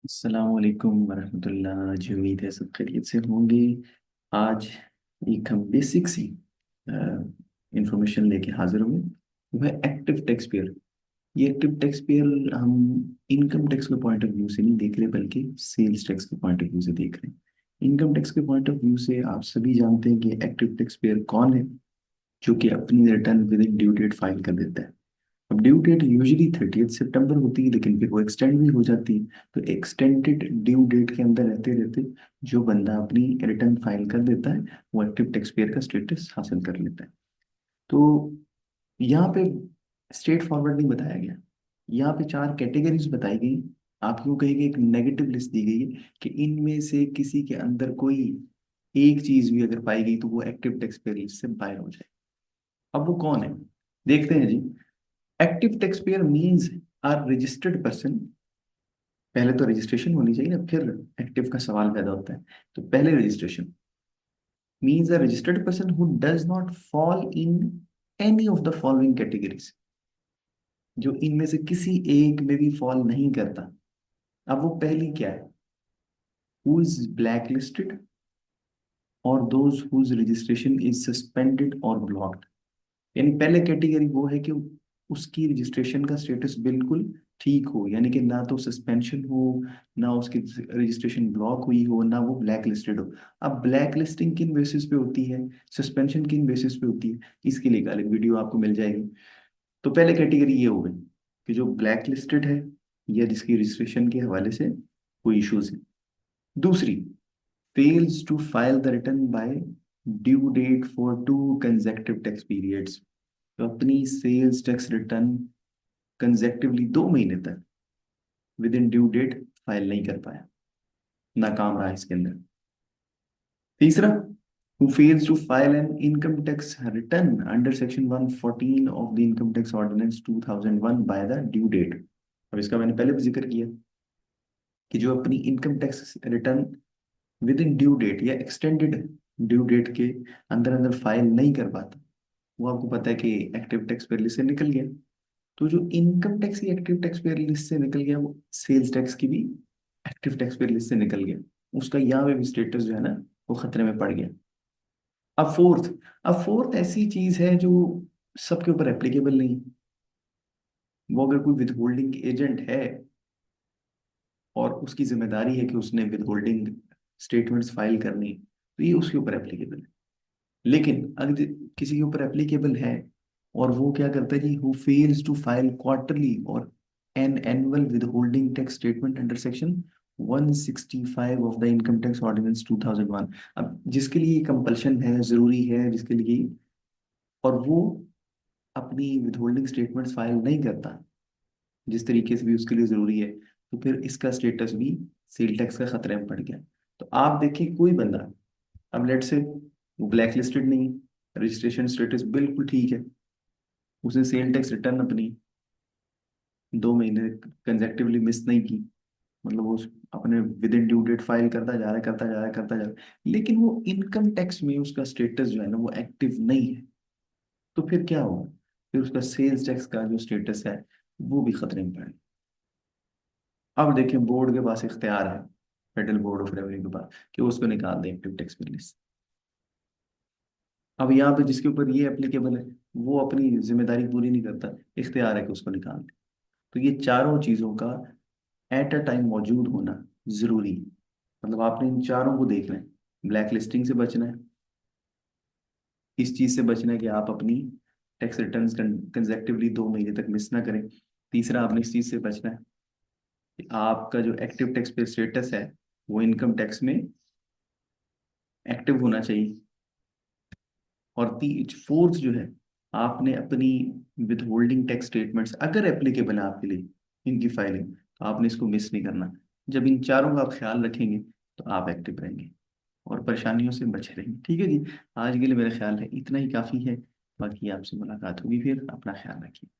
अस्सलाम वालेकुम वरहमतुल्लाह जी। उम्मीद है सब खैरियत से होंगे। आज एक हम बेसिक सी इंफॉर्मेशन लेके हाजिर हुए। वो है एक्टिव टैक्स पेयर। ये एक्टिव टैक्स पेयर हम इनकम टैक्स के पॉइंट ऑफ व्यू से नहीं देख रहे, बल्कि सेल्स टैक्स के पॉइंट ऑफ व्यू से देख रहे हैं। इनकम टैक्स के पॉइंट ऑफ व्यू से आप सभी जानते हैं कि एक्टिव टैक्स पेयर कौन है, जो कि अपनी return within due date file कर देता है। अब ड्यू डेट यूजुअली 30 सितंबर होती है, लेकिन फिर वो एक्सटेंड भी हो जाती है। तो एक्सटेंडेड ड्यू डेट के अंदर रहते रहते जो बंदा अपनी रिटर्न फाइल कर देता है, वो एक्टिव टैक्स पेयर का स्टेटस हासिल कर लेता है। तो यहाँ पे स्ट्रेट फॉरवर्ड नहीं बताया गया। यहाँ पे चार कैटेगरीज बताई गई। आप यूँ कहेंगे एक नेगेटिव लिस्ट दी गई है कि इनमें से किसी के अंदर कोई एक चीज भी अगर पाई गई तो वो एक्टिव टैक्स पेयर लिस्ट से बाहर हो जाए। अब वो कौन है, देखते हैं जी। Active tax payer means are registered person. पहले तो रजिस्ट्रेशन होनी चाहिए ना, फिर एक्टिव का सवाल पैदा होता है। तो पहले registration means a registered person who does not fall in any of the following categories, जो इनमें से किसी एक में भी फॉल नहीं करता। अब वो पहली क्या है? हु इज ब्लैक लिस्टेड और those whose registration is suspended और ब्लॉक्ड। यानी पहले कैटेगरी वो है कि उसकी रजिस्ट्रेशन का स्टेटस बिल्कुल ठीक हो, यानी कि ना तो सस्पेंशन हो, ना उसकी रजिस्ट्रेशन ब्लॉक हुई हो, ना वो ब्लैक लिस्टेड हो। अब ब्लैक लिस्टिंग किन बेसिस पे होती है, सस्पेंशन किन बेसिस पे होती है, इसके लिए एक अलग वीडियो आपको मिल जाएगी। तो पहले कैटेगरी ये हो गई कि जो ब्लैक लिस्टेड है या जिसकी रजिस्ट्रेशन के हवाले से कोई इश्यूज है। दूसरी, fails to file the return by due date for 2 consecutive tax periods। तो अपनी सेल्स टैक्स रिटर्न कंजेक्टिवली 2 महीने तक within due date file नहीं कर पाया, नाकाम रहा इसके अंदर। तीसरा, who fails to file an income tax return under section 114 of the income tax ordinance 2001 by the due date। अब इसका मैंने पहले भी जिक्र किया कि जो अपनी income tax return within due date या एक्सटेंडेड ड्यू डेट के अंदर अंदर फाइल नहीं कर पाता, वो आपको पता है कि एक्टिव टैक्स पेयर लिस्ट से निकल गया। तो जो इनकम टैक्स की एक्टिव टैक्स पेयर लिस्ट से निकल गया, वो सेल्स टैक्स की भी एक्टिव टैक्स पेयर लिस्ट से निकल गया। उसका यहाँ पे भी स्टेटस जो है ना, वो खतरे में पड़ गया। अब फोर्थ ऐसी चीज है जो सबके ऊपर एप्लीकेबल नहीं। वो अगर कोई विद होल्डिंग एजेंट है और उसकी जिम्मेदारी है कि उसने विद होल्डिंग स्टेटमेंट्स फाइल करनी है, तो ये उसके ऊपर एप्लीकेबल है। लेकिन अगर किसी के ऊपर एप्लीकेबल है और वो क्या करता है जी, who fails to file quarterly और an annual withholding tax statement under section 165 of the income tax ordinance 2001। अब जिसके लिए कंपल्शन है, जरूरी है जिसके लिए, और वो अपनी विद होल्डिंग स्टेटमेंट फाइल नहीं करता जिस तरीके से भी उसके लिए जरूरी है, तो फिर इसका स्टेटस भी सेल टैक्स का खतरे में पड़ गया। तो आप देखिए कोई बंदा, अब लेट से वो ब्लैक लिस्टेड नहीं है, रजिस्ट्रेशन स्टेटस बिल्कुल ठीक है, उसने सेल टैक्स रिटर्न अपनी 2 महीने कंजेक्टिवली मिस नहीं की, मतलब वो अपने within due date file करता जा रहा है, करता जा रहा है, करता जा रहा है, लेकिन वो इनकम टैक्स में उसका स्टेटस जो है ना वो एक्टिव नहीं है। तो फिर क्या होगा? फिर उसका सेल्स टैक्स का जो स्टेटस है वो भी खतरे में पड़ेगा। अब देखिए बोर्ड के पास इख्तियार है, फेडरल बोर्ड ऑफ रेवेन्यू के पास, कि वो उसको निकाल दे एक्टिव टैक्स में लिस्ट। अब यहाँ पे जिसके ऊपर ये एप्लीकेबल है वो अपनी जिम्मेदारी पूरी नहीं करता, इख्तियार है कि उसको निकाल दे। तो ये चारों चीजों का एट अ टाइम मौजूद होना जरूरी है। मतलब आपने इन चारों को देखना है। ब्लैक लिस्टिंग से बचना है, इस चीज से बचना है कि आप अपनी टैक्स रिटर्न कंजेक्टिवली 2 महीने तक मिस ना करें। तीसरा, आपने इस चीज से बचना है कि आपका जो एक्टिव टैक्स पे स्टेटस है वो इनकम टैक्स में एक्टिव होना चाहिए। और फोर्थ जो है, आपने अपनी विद होल्डिंग टैक्स स्टेटमेंट्स अगर एप्लीकेबल है आपके लिए इनकी फाइलिंग, तो आपने इसको मिस नहीं करना। जब इन चारों का आप ख्याल रखेंगे तो आप एक्टिव रहेंगे और परेशानियों से बचे रहेंगे। ठीक है जी, आज के लिए मेरा ख्याल है इतना ही काफ़ी है। बाकी आपसे मुलाकात होगी, फिर अपना ख्याल रखिए।